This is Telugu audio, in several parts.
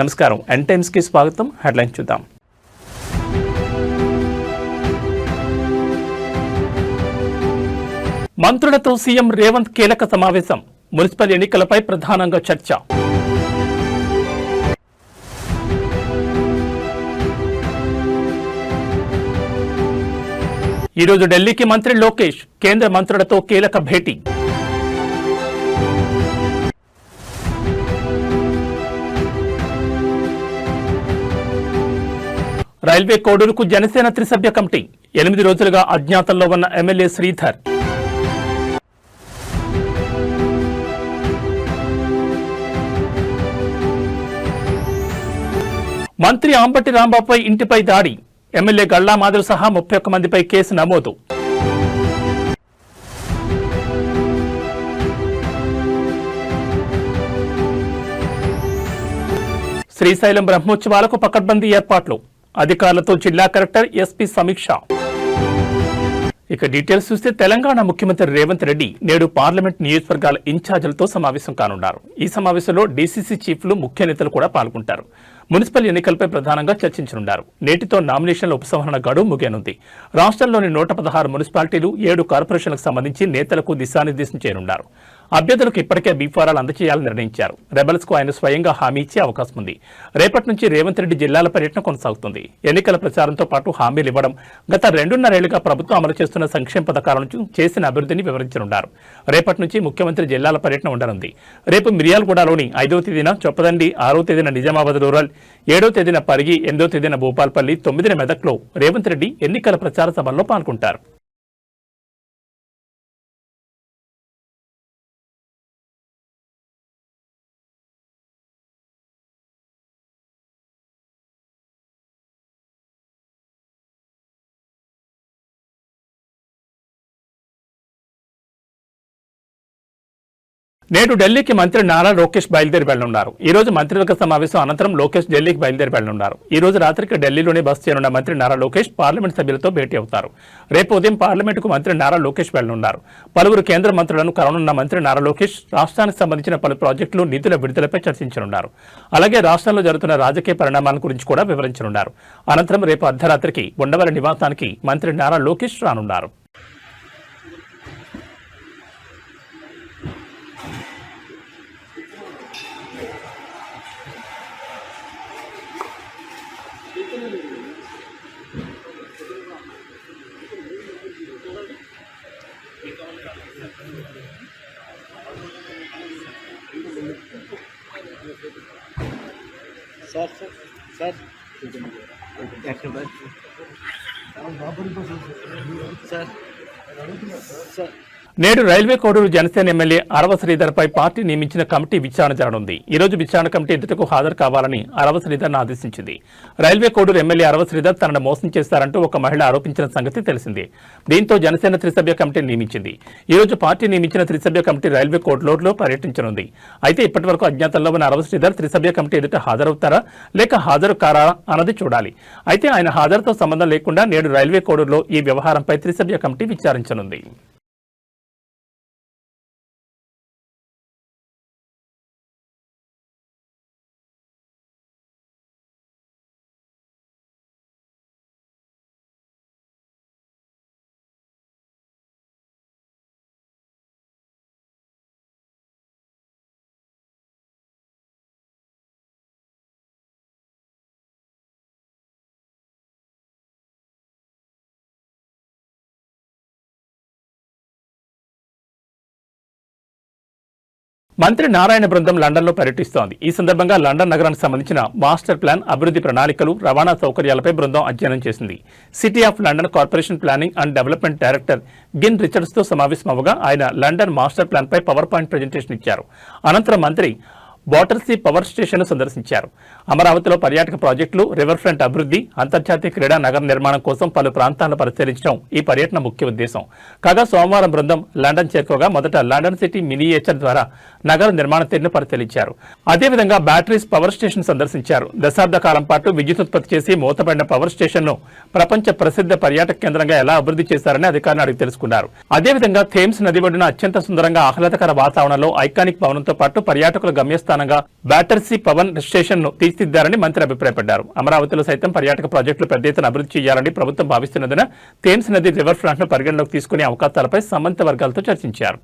నమస్కారం, ఎన్ టైమ్స్ కి స్వాగతం. హెడ్లైన్స్ చూద్దాం. మంత్రులతో సీఎం రేవంత్ కీలక సమావేశం. మున్సిపల్ ఎన్నికలపై ప్రధానంగా చర్చ. ఈరోజు ఢిల్లీకి మంత్రి లోకేష్, కేంద్ర మంత్రులతో కీలక భేటీ. రైల్వే కోడూరుకు జనసేన త్రిసభ్య కమిటీ. 8 రోజులుగా అజ్ఞాతంలో ఉన్న ఎమ్మెల్యే శ్రీధర్. మంత్రి అంబటి రాంబాబుపై ఇంటిపై దాడి. ఎమ్మెల్యే గల్లా మాధవ్ సహా 31 మందిపై కేసు నమోదు. శ్రీశైలం బ్రహ్మోత్సవాలకు పకడ్బందీ ఏర్పాట్లు. అధికారులతో జిల్లా కలెక్టర్, ఎస్పీ సమీక్ష. ఇక డీటెయిల్స్ చూస్తే తెలంగాణ ముఖ్యమంత్రి రేవంత్ రెడ్డి నేడు పార్లమెంట్ నియోజకవర్గాల ఇన్ఛార్జీలతో సమావేశం కానున్నారు. ఈ సమావేశంలో డీసీసీ చీఫ్లు, ముఖ్య నేతలు కూడా పాల్గొంటారు. మున్సిపల్ ఎన్నికలపై ప్రధానంగా చర్చించనున్నారు. నేటితో నామినేషన్ల ఉపసంహరణ గడువు ముగియనుంది. రాష్ట్రంలోని 116 మున్సిపాలిటీలు, 7 కార్పొరేషన్లకు సంబంధించి నేతలకు దిశానిర్దేశం చేయనున్నారు. అభ్యర్థులకు ఇప్పటికే బీఫారాలు అందజేయాలని నిర్ణయించారు. రెబల్స్ కు ఆయన స్వయంగా హామీ ఇచ్చే అవకాశం ఉంది. రేపటి నుంచి రేవంత్ రెడ్డి జిల్లాల పర్యటన కొనసాగుతుంది. ఎన్నికల ప్రచారంతో పాటు హామీలు ఇవ్వడం, గత 2.5 ఏళ్లుగా ప్రభుత్వం అమలు చేస్తున్న సంక్షేమ పథకాలను, చేసిన అభివృద్ధిని వివరించనున్నారు. రేపటి నుంచి ముఖ్యమంత్రి జిల్లాల పర్యటన ఉండనుంది. రేపు మిర్యాలగూడలోని 5వ తేదీన చొప్పదండి, 6వ తేదీన నిజామాబాద్ రూరల్, 7వ తేదీన పరిగి, 8వ తేదీన భూపాల్పల్లి, 9న మెదక్లో రేవంత్ రెడ్డి ఎన్నికల ప్రచార సభల్లో పాల్గొంటారు. నేడు ఢిల్లీకి మంత్రి నారా లోకేష్ బయలుదేరి వెళ్లనున్నారు. ఈ రోజు మంత్రివర్గ సమావేశం అనంతరం లోకేష్ ఢిల్లీకి బయలుదేరి వెళ్లనున్నారు. ఈ రోజు రాత్రికి ఢిల్లీలోనే బస చేయనున్న మంత్రి నారా లోకేష్ పార్లమెంట్ సభ్యులతో భేటీ అవుతారు. రేపు ఉదయం పార్లమెంటుకు మంత్రి నారా లోకేష్ వెళ్లనున్నారు. పలువురు కేంద్ర మంత్రులను కలవనున్న మంత్రి నారా లోకేష్ రాష్ట్రానికి సంబంధించిన పలు ప్రాజెక్టులు, నిధుల విడుదలపై చర్చించనున్నారు. అలాగే రాష్ట్రంలో జరుగుతున్న రాజకీయ పరిణామాల గురించి కూడా వివరించనున్నారు. అనంతరం రేపు అర్ధరాత్రికి ఉండవల్లి నివాసానికి మంత్రి నారా లోకేష్ రానున్నారు. నేడు రైల్వే కోడూరు జనసేన ఎమ్మెల్యే అరవ శ్రీధర్పై పార్టీ నియమించిన కమిటీ విచారణ జరగనుంది. ఈ రోజు విచారణ కమిటీ ఎదుటకు హాజరు కావాలని అరవ శ్రీధర్ను ఆదేశించింది. రైల్వే కోడూరు ఎమ్మెల్యే అరవ శ్రీధర్ తనను మోసం చేస్తారంటూ ఒక మహిళ ఆరోపించిన సంగతి తెలిసిందే. దీంతో జనసేన త్రిసభ్య కమిటీ నియమించింది. ఈ రోజు పార్టీ నియమించిన త్రిసభ్య కమిటీ రైల్వే కోడూరులో పర్యటించనుంది. అయితే ఇప్పటి వరకు అజ్ఞాతంలో ఉన్న అరవ శ్రీధర్ త్రిసభ్య కమిటీ ఎదుట హాజరవుతారా లేక హాజరు కారా అన్నది చూడాలి. అయితే ఆయన హాజరుతో సంబంధం లేకుండా నేడు రైల్వే కోడూరులో ఈ వ్యవహారంపై త్రిసభ్య కమిటీ విచారించనుంది. మంత్రి నారాయణ బృందం లండన్లో పర్యటిస్తోంది. ఈ సందర్భంగా లండన్ నగరానికి సంబంధించిన మాస్టర్ ప్లాన్, అభివృద్ధి ప్రణాళికలు, రవాణా సౌకర్యాలపై బృందం అధ్యయనం చేసింది. City of London corporation planning and development director గిన్ రిచర్డ్స్తో సమావేశమవగా ఆయన లండన్ మాస్టర్ ప్లాన్పై పవర్ పాయింట్ ప్రజెంటేషన్ ఇచ్చారు. అనంతరం మంత్రి బాటర్సీ పవర్ స్టేషన్ సందర్శించారు. అమరావతిలో పర్యాటక ప్రాజెక్టులు, రివర్ ఫ్రంట్ అభివృద్ధి, అంతర్జాతీయ క్రీడా నగర నిర్మాణం కోసం పలు ప్రాంతాలను పరిశీలించడం ఈ పర్యటన ముఖ్య ఉద్దేశం. కాగా సోమవారం బృందం లండన్ చేరుకోగా మొదట లండన్ సిటీ మినియేచర్ ద్వారా నగర నిర్మాణ తీరును పరిశీలించారు. అదేవిధంగా బ్యాటరీస్ పవర్ స్టేషన్ సందర్శించారు. దశాబ్ద కాలం పాటు విద్యుత్ ఉత్పత్తి చేసి మూతపడిన పవర్ స్టేషన్ ను ప్రపంచ ప్రసిద్ధ పర్యాటక కేంద్రంగా ఎలా అభివృద్ధి చేశారని అధికారులు అడిగి తెలుసుకున్నారు. అదేవిధంగా థేమ్స్ నది ఒడ్డున అత్యంత సుందరంగా ఆహ్లాదకర వాతావరణంలో ఐకానిక్ భవనంతో పాటు పర్యాటకుల గమ్యస్థానంగా బ్యాటర్సీ పవన్ స్టేషన్ ను తీర్చిదిద్దారని మంత్రి అభిప్రాయపడ్డారు. అమరావతిలో సైతం పర్యాటక ప్రాజెక్టులు పెద్ద ఎత్తున అభివృద్ధి చేయాలని ప్రభుత్వం భావిస్తున్నందున థేమ్స్ నది రివర్ ఫ్రంట్ ను పరిగణలోకి తీసుకునే అవకాశాలపై సంబంధిత వర్గాలతో చర్చించారు.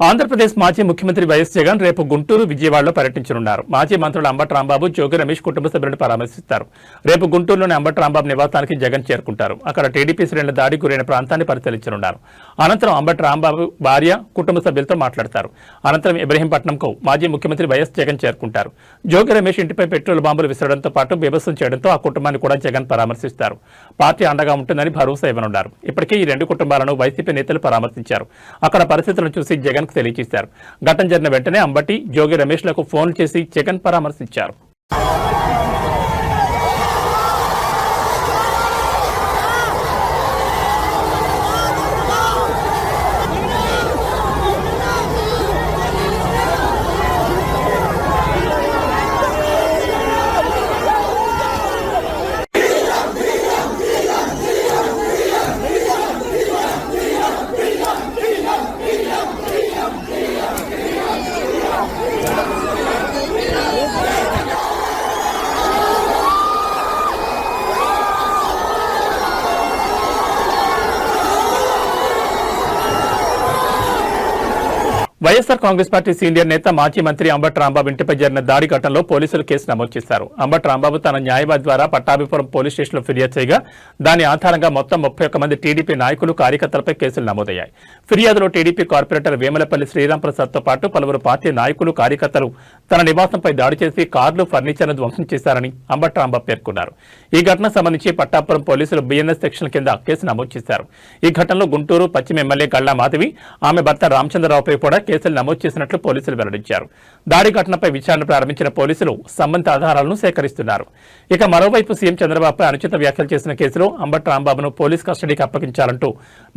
ఆంధ్రప్రదేశ్ మాజీ ముఖ్యమంత్రి వైఎస్ జగన్ రేపు గుంటూరు, విజయవాడలో పర్యటించనున్నారు. మాజీ మంత్రులు అంబటి రాంబాబు, జోగి రమేష్ కుటుంబ సభ్యులను పరామర్శిస్తారు. రేపు గుంటూరులోని అంబటి రాంబాబు నివాసానికి జగన్ చేరుకుంటారు. అక్కడ టీడీపీ శ్రేణుల దాడికి గురైన ప్రాంతాన్ని పరిశీలించనున్నారు. అనంతరం అంబటి రాంబాబు భార్య, కుటుంబ సభ్యులతో మాట్లాడతారు. అనంతరం ఇబ్రహీంపట్నంకు మాజీ ముఖ్యమంత్రి వైఎస్ జగన్ చేరుకుంటారు. జోగి రమేష్ ఇంటిపై పెట్రోల్ బాంబులు విసరడంతో పాటు బీభత్సం చేయడంతో ఆ కుటుంబాన్ని కూడా జగన్ పరామర్శిస్తారు. పార్టీ అండగా ఉంటుందని భరోసా ఇవ్వనున్నారు. ఇప్పటికే ఈ రెండు కుటుంబాలను వైసీపీ నేతలు పరామర్శించారు. అక్కడ పరిస్థితులను చూసి జగన్ తెలియజేశారు. ఘటన జరిగిన వెంటనే అంబటి, జోగి రమేష్లకు ఫోన్ చేసి జగన్ పరామర్శించారు. వైఎస్ఆర్ కాంగ్రెస్ పార్టీ సీనియర్ నేత మాజీ మంత్రి అంబటి రాంబాబు ఇంటిపై జరిగిన దాడి ఘటనలో పోలీసులు కేసు నమోదు చేశారు. అంబటి రాంబాబు తన న్యాయవాది ద్వారా పట్టాభిపురం పోలీస్ స్టేషన్లో ఫిర్యాదు చేయగా దాని ఆధారంగా మొత్తం 31 మంది టీడీపీ నాయకులు, కార్యకర్తలపై కేసులు నమోదయ్యాయి. ఫిర్యాదులో టీడీపీ కార్పొరేటర్ వేములపల్లి శ్రీరాంప్రసాద్తో పాటు పలువురు పార్టీ నాయకులు, కార్యకర్తలు తన నివాసంపై దాడి చేసి కార్లు, ఫర్నిచర్ను ధ్వంసం చేశారని అంబటి రాంబాబు పేర్కొన్నారు. ఈ ఘటనకు సంబంధించి పట్టాపురం పోలీసులు బిఎన్ఎస్ సెక్షన్ కింద కేసు నమోదు చేశారు. ఈ ఘటనలో గుంటూరు పశ్చిమ ఎమ్మెల్యే గల్లా మాధవి, ఆమె భర్త రామచంద్రరావుపై కూడా కేసులు నమోదు చేసినట్లు పోలీసులు వెల్లడించారు. దాడి ఘటనపై విచారణ ప్రారంభించిన పోలీసులు సంబంధిత ఆధారాలను సేకరిస్తున్నారు. ఇక మరోవైపు సీఎం చంద్రబాబుపై అనుచిత వ్యాఖ్యలు చేసిన కేసులో అంబటి రాంబాబును పోలీస్ కస్టడీకి అప్పగించాలంటూ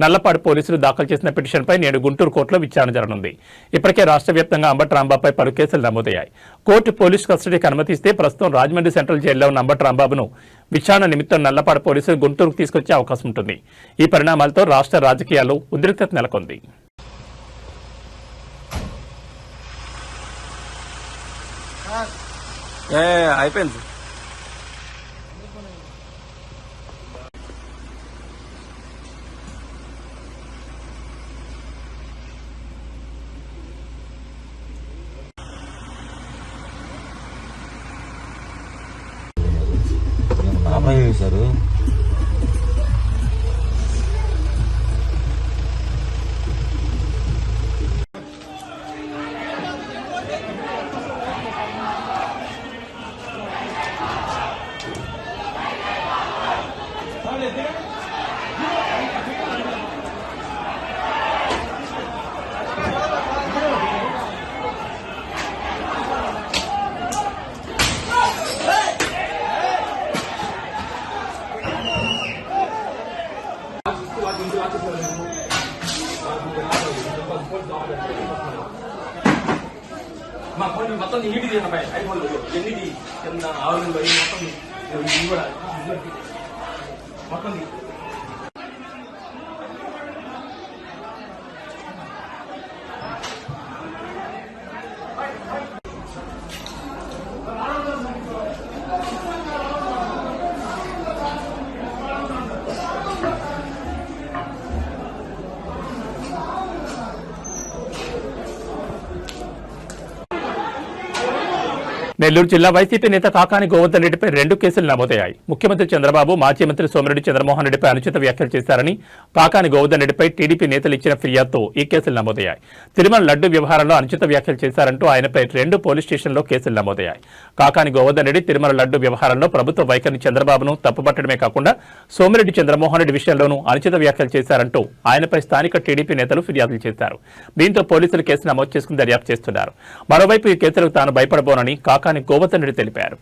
నల్లపాడు పోలీసులు దాఖలు చేసిన పిటిషన్పై నేడు గుంటూరు కోర్టులో విచారణ జరగనుంది. ఇప్పటికే రాష్ట్ర వ్యాప్తంగా అంబటి రాంబాబుపై పలు కేసులు నమోదయ్యాయి. కోర్టు పోలీస్ కస్టడీకి అనుమతిస్తే ప్రస్తుతం రాజమండ్రి సెంట్రల్ జైల్లో ఉన్న అంబటి రాంబాబును విచారణ నిమిత్తం నల్లపాడు పోలీసులు గుంటూరుకు తీసుకొచ్చే అవకాశం ఉంటుంది. ఈ పరిణామాలతో రాష్ట్ర రాజకీయాల్లో ఉద్రిక్తత నెలకొంది. అయిపోయింది. అబ్బాయి వేశారు. మొత్తం నీటి తీసాయి ఐఫోన్లు ఎన్నిటి కింద 6 మొత్తం కూడా మొత్తం నెల్లూరు జిల్లా వైసీపీ నేత కాకాని గోవర్ధన్ రెడ్డిపై 2 కేసులు నమోదయ్యాయి. ముఖ్యమంత్రి చంద్రబాబు, మాజీ మంత్రి సోమిరెడ్డి చంద్రమోహన్ రెడ్డిపై అనుచిత వ్యాఖ్యలు చేశారని కాకాని గోవర్ధన్ రెడ్డిపై టీడీపీ నేతలు ఇచ్చిన ఫిర్యాదుతో ఈ కేసులు నమోదయ్యాయి. తిరుమల లడ్డు వ్యవహారంలో అనుచిత వ్యాఖ్యలు చేశారంటూ ఆయనపై 2 పోలీస్ స్టేషన్లో కేసులు నమోదయ్యాయి. కాకాని గోవర్ధన్ రెడ్డి తిరుమల లడ్డు వ్యవహారంలో ప్రభుత్వ వైఖరిని చంద్రబాబును తప్పుపట్టడమే కాకుండా సోమిరెడ్డి చంద్రమోహన్ రెడ్డి విషయంలోనూ అనుచిత వ్యాఖ్యలు చేశారంటూ ఆయనపై స్థానిక టీడీపీ నేతలు ఫిర్యాదులు చేశారు. దీంతో పోలీసులు కేసు నమోదు చేసుకుని దర్యాప్తు చేస్తున్నారు. మరోవైపు ఈ కేసులకు తాను భయపడబోనని కాకాని గోవర్ధన్ రెడ్డి తెలిపారు.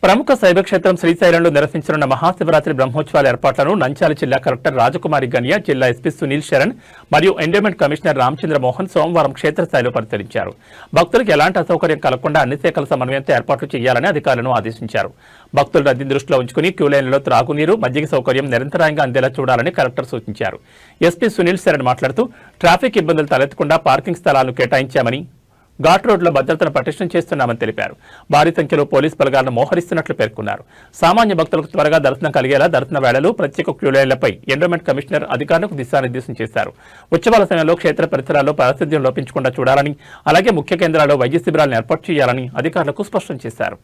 ప్రముఖ శైవక్షేత్రం శ్రీశైలంలో నిర్వహించనున్న మహాశివరాత్రి బ్రహ్మోత్సవాల ఏర్పాట్లను నంద్యాల జిల్లా కలెక్టర్ రాజకుమారి గనియా, జిల్లా ఎస్పీ సునీల్ శరణ్ మరియు ఎండోమెంట్ కమిషనర్ రామచంద్ర మోహన్ సోమవారం క్షేత్రస్థాయిలో పరిశీలించారు. భక్తులకు ఎలాంటి అసౌకర్యం కలగకుండా అన్ని శాఖల సమన్వయంతో ఏర్పాట్లు చేయాలని అధికారులను ఆదేశించారు. భక్తుల రద్దీని దృష్టిలో ఉంచుకుని క్యూలైన్లలో త్రాగునీరు, మజ్జిగ సౌకర్యం నిరంతరాయంగా అందేలా చూడాలని కలెక్టర్ సూచించారు. ఎస్పీ సునీల్ శరణ్ మాట్లాడుతూ ట్రాఫిక్ ఇబ్బందులు తలెత్తకుండా పార్కింగ్ స్థలాలను కేటాయించామని, ఘాట్ రోడ్ల భద్రతను పటిష్టం చేస్తున్నామని తెలిపారు. భారీ సంఖ్యలో పోలీస్ బలగాలను మోహరిస్తున్నట్లు పేర్కొన్నారు. సామాన్య భక్తులకు త్వరగా దర్శనం కలిగేలా దర్శన వేళలు, ప్రత్యేక క్యూలైన్లపై ఎండోమెంట్ కమిషనర్ అధికారులకు దిశానిర్దేశం చేశారు. ఉత్సవాల సమయంలో క్షేత్ర పరిసరాల్లో పారిశుధ్యం లోపించకుండా చూడాలని, అలాగే ముఖ్య కేంద్రాల్లో వైద్య శిబిరాలను ఏర్పాటు చేయాలని అధికారులకు స్పష్టం చేశారు.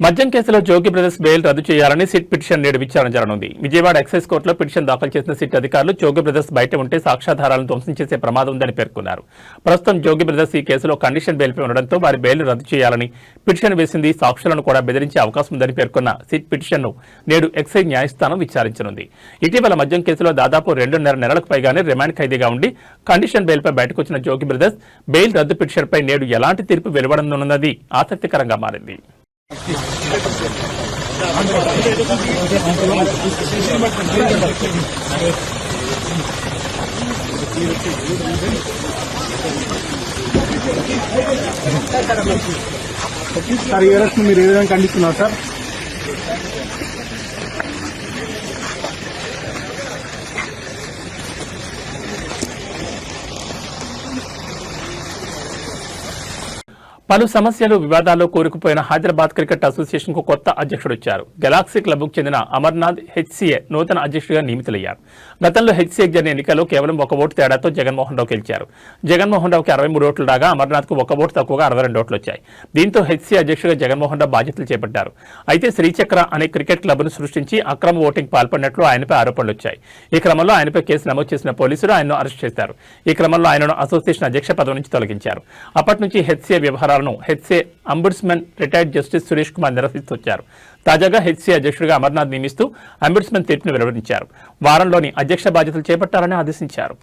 మద్యం కేసులో జోగి బ్రదర్స్ బెయిల్ రద్దు చేయాలని సిట్ పిటిషన్ నేడు విచారణ జరగనుంది. విజయవాడ ఎక్సైజ్ కోర్టులో పిటిషన్ దాఖలు చేసిన సిట్ అధికారులు జోగి బ్రదర్స్ బయట ఉంటే సాక్ష్యాధారాలను ధ్వంసం చేసే ప్రమాదం ఉందని పేర్కొన్నారు. ప్రస్తుతం జోగి బ్రదర్స్ ఈ కేసులో కండిషన్ బెయిల్పై ఉండడంతో వారి బెయిల్ రద్దు చేయాలని పిటిషన్ వేసింది. సాక్షులను కూడా బెదిరించే అవకాశం ఉందని పేర్కొన్న సిట్ పిటిషన్ను నేడు ఎక్సైజ్ న్యాయస్థానం విచారించనుంది. ఇటీవల మద్యం కేసులో దాదాపు 2.5 నెలలకు పైగానే రిమాండ్ ఖైదీగా ఉండి కండిషన్ బెయిల్పై బయటకు వచ్చిన జోగి బ్రదర్స్ బెయిల్ రద్దు పిటిషన్పై నేడు ఎలాంటి తీర్పు వెలువడనున్నది ఆసక్తికరంగా మారింది. సార్ ఈ అరెస్ట్ మీరు ఏ విధంగా ఖండిస్తున్నారు సార్? పలు సమస్యలు వివాదాల్లో కూరుకుపోయిన హైదరాబాద్ క్రికెట్ అసోసియేషన్ కు కొత్త అధ్యక్షుడు వచ్చారు. గెలాక్సీ క్లబ్ కు చెందిన అమర్నాథ్ హెచ్సీఏ నూతన అధ్యక్షుడిగా నియమితులయ్యారు. గతంలో హెచ్సీఏకి జరిగిన ఎన్నికల్లో కేవలం 1 ఓటు తేడాతో జగన్మోహన్ రావు గెలిచారు. జగన్మోహన్ రావుకి 63 ఓట్లు రాగా అమర్నాథ్ కు 1 ఓటు తక్కువగా 62 ఓట్లు వచ్చాయి. దీంతో హెచ్సీఏ అధ్యక్షుడిగా జగన్మోహన్ రావు బాధ్యతలు చేపట్టారు. అయితే శ్రీచక్ర అనే క్రికెట్ క్లబ్ ను సృష్టించి అక్రమ ఓటింగ్ పాల్పడినట్లు ఆయనపై ఆరోపణలు వచ్చాయి. ఈ క్రమంలో ఆయనపై కేసు నమోదు చేసిన పోలీసులు ఆయనను అరెస్ట్ చేశారు. ఈ క్రమంలో ఆయనను అసోసియేషన్ అధ్యక్ష పదవి నుంచి తొలగించారు. అప్పటి నుంచి హెచ్సీఏ వ్యవహారాలను HCA ombudsman retired justice Suresh Kumar నిర్వహిస్తూ వచ్చారు. తాజాగా హెచ్సీఏ అధ్యక్షుడిగా అమర్నాథ్ నియమిస్తూ అంబుడ్స్మన్ తీర్పును వెలువరించారు. వారంలోని అధ్యక్ష బాధ్యతలు చేపట్టాలని ఆదేశించారు.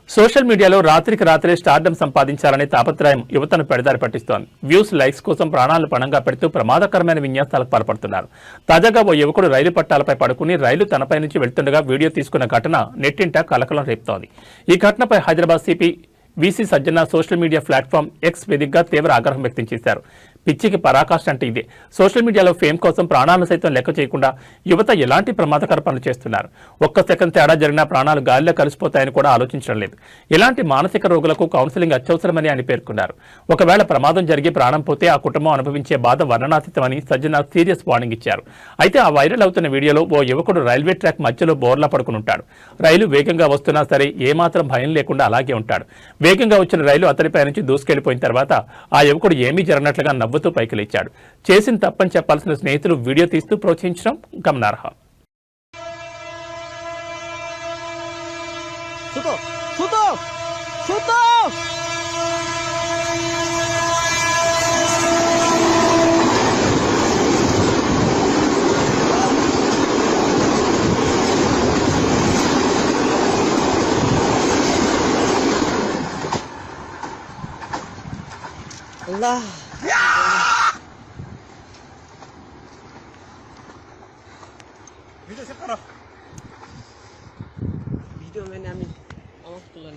సోషల్ మీడియాలో రాత్రికి రాత్రే స్టార్డమ్ సంపాదించాలనే తాపత్రయం యువతను పెడదారి పట్టిస్తోంది. వ్యూస్, లైక్స్ కోసం ప్రాణాలను పణంగా పెడుతూ ప్రమాదకరమైన విన్యాసాలకు పాల్పడుతున్నారు. తాజాగా ఓ యువకుడు రైలు పట్టాలపై పడుకుని రైలు తనపై నుంచి వెళ్తుండగా వీడియో తీసుకున్న ఘటన నెట్టింట కలకలం రేపుతోంది. ఈ ఘటనపై హైదరాబాద్ సిపి వీసీ సజ్జన సోషల్ మీడియా ప్లాట్ఫామ్ ఎక్స్ వేదికగా తీవ్ర ఆగ్రహం వ్యక్తం చేశారు. పిచ్చికి పరాకాష్ఠ అంటే ఇదే. సోషల్ మీడియాలో ఫేమ్ కోసం ప్రాణాలను సైతం లెక్క చేయకుండా యువత ఎలాంటి ప్రమాదకర పనులు చేస్తున్నారు. ఒక్క సెకండ్ తేడా జరిగినా ప్రాణాలు గాలిలో కలిసిపోతాయని కూడా ఆలోచించడం లేదు. ఇలాంటి మానసిక రోగులకు కౌన్సిలింగ్ అత్యవసరమని ఆయన పేర్కొన్నారు. ఒకవేళ ప్రమాదం జరిగి ప్రాణం పోతే ఆ కుటుంబం అనుభవించే బాధ వర్ణనాతీతమని సజ్జన సీరియస్ వార్నింగ్ ఇచ్చారు. అయితే ఆ వైరల్ అవుతున్న వీడియోలో ఓ యువకుడు రైల్వే ట్రాక్ మధ్యలో బోర్లా పడుకుని ఉంటాడు. రైలు వేగంగా వస్తున్నా సరే ఏమాత్రం భయం లేకుండా అలాగే ఉంటాడు. వేగంగా వచ్చిన రైలు అతనిపై నుంచి దూసుకెళ్లిపోయిన తర్వాత ఆ యువకుడు ఏమీ జరగనట్లుగా నవ్వుతూ పైకి లేచాడు. చేసిన తప్పని చెప్పాల్సిన స్నేహితులు వీడియో తీస్తూ ప్రోత్సహించడం గమనార్హం. अल्लाह वीडियो मैंने अभी ऑफ कर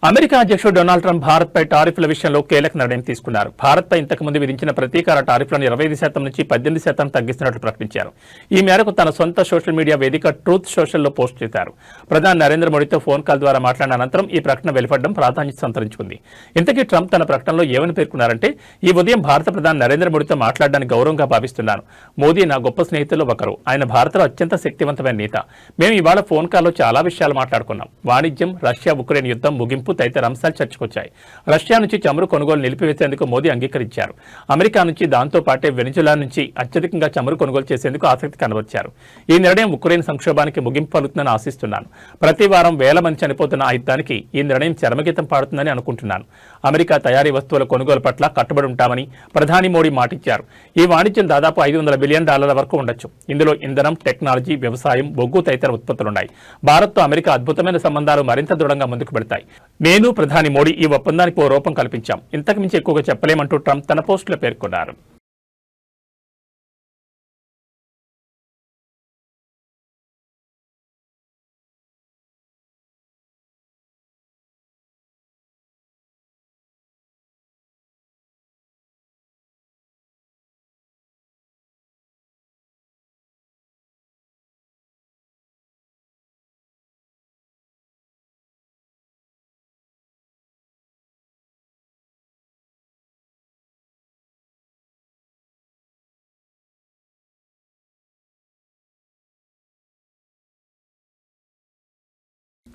అమెరికా అధ్యక్షుడు డొనాల్డ్ ట్రంప్ భారత్పై టారిఫ్ల విషయంలో కీలక నిర్ణయం తీసుకున్నారు. భారత్పై ఇంతకుముందు విధించిన ప్రతీకార టారిఫ్లను 25% నుంచి 18% తగ్గిస్తున్నట్లు ప్రకటించారు. ఈ మేరకు తన సొంత సోషల్ మీడియా వేదిక ట్రూత్ సోషల్లో పోస్ట్ చేశారు. ప్రధాని నరేంద్ర మోడీతో ఫోన్ కాల్ ద్వారా మాట్లాడిన అనంతరం ఈ ప్రకటన వెలువడడం ప్రాధాన్యత సంతరించుకుంది. ఇంతకీ ట్రంప్ తన ప్రకటనలో ఏమని పేర్కొన్నారంటే, ఈ ఉదయం భారత ప్రధాని నరేంద్ర మోడీతో మాట్లాడడానికి గౌరవంగా భావిస్తున్నాను. మోదీ నా గొప్ప స్నేహితుల్లో ఒకరు. ఆయన భారత్లో అత్యంత శక్తివంతమైన నేత. మేము ఇవాళ ఫోన్ కాల్లో చాలా విషయాలు మాట్లాడుకున్నాం. వాణిజ్యం, రష్యా ఉక్రెయిన్ యుద్ధం ముగింపు తదితర అంశాలు చర్చకొచ్చాయి. రష్యా నుంచి చమురు కొనుగోలు నిలిపివేసేందుకు మోదీ అంగీకరించారు. అమెరికా నుంచి, దాంతో పాటే వెనిజులా నుంచి అత్యధికంగా చమురు కొనుగోలు చేసేందుకు ఆసక్తి కనబరిచారు. ఈ నిర్ణయం ఉక్రెయిన్ సంక్షోభానికి ముగింపు పలుకుతుందని ఆశిస్తున్నాను. ప్రతి వారం వేల మంది చనిపోతున్న ఆ యుద్ధానికి ఈ నిర్ణయం చరమగీతం పాడుతుందని అనుకుంటున్నాను. అమెరికా తయారీ వస్తువుల కొనుగోలు పట్ల కట్టుబడి ఉంటామని ప్రధాని మోడీ మాటిచ్చారు. ఈ వాణిజ్యం దాదాపు $500 బిలియన్ వరకు ఉండొచ్చు. ఇందులో ఇంధనం, టెక్నాలజీ, వ్యవసాయం, బొగ్గు తదితర ఉత్పత్తులున్నాయి. భారత్తో అమెరికా అద్భుతమైన సంబంధాలు మరింత దృఢంగా ముందుకు పెడతాయి. నేను, ప్రధాని మోడీ ఈ ఒప్పందానికి ఓ రూపం కల్పించాం. ఇంతకు మించి ఎక్కువగా చెప్పలేమంటూ ట్రంప్ తన పోస్టులో పేర్కొన్నారు.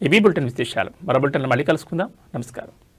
ఇవి బులెటిన్ విశేషాలు. మరో బులెటిన్లో మళ్ళీ కలుసుకుందాం. నమస్కారం.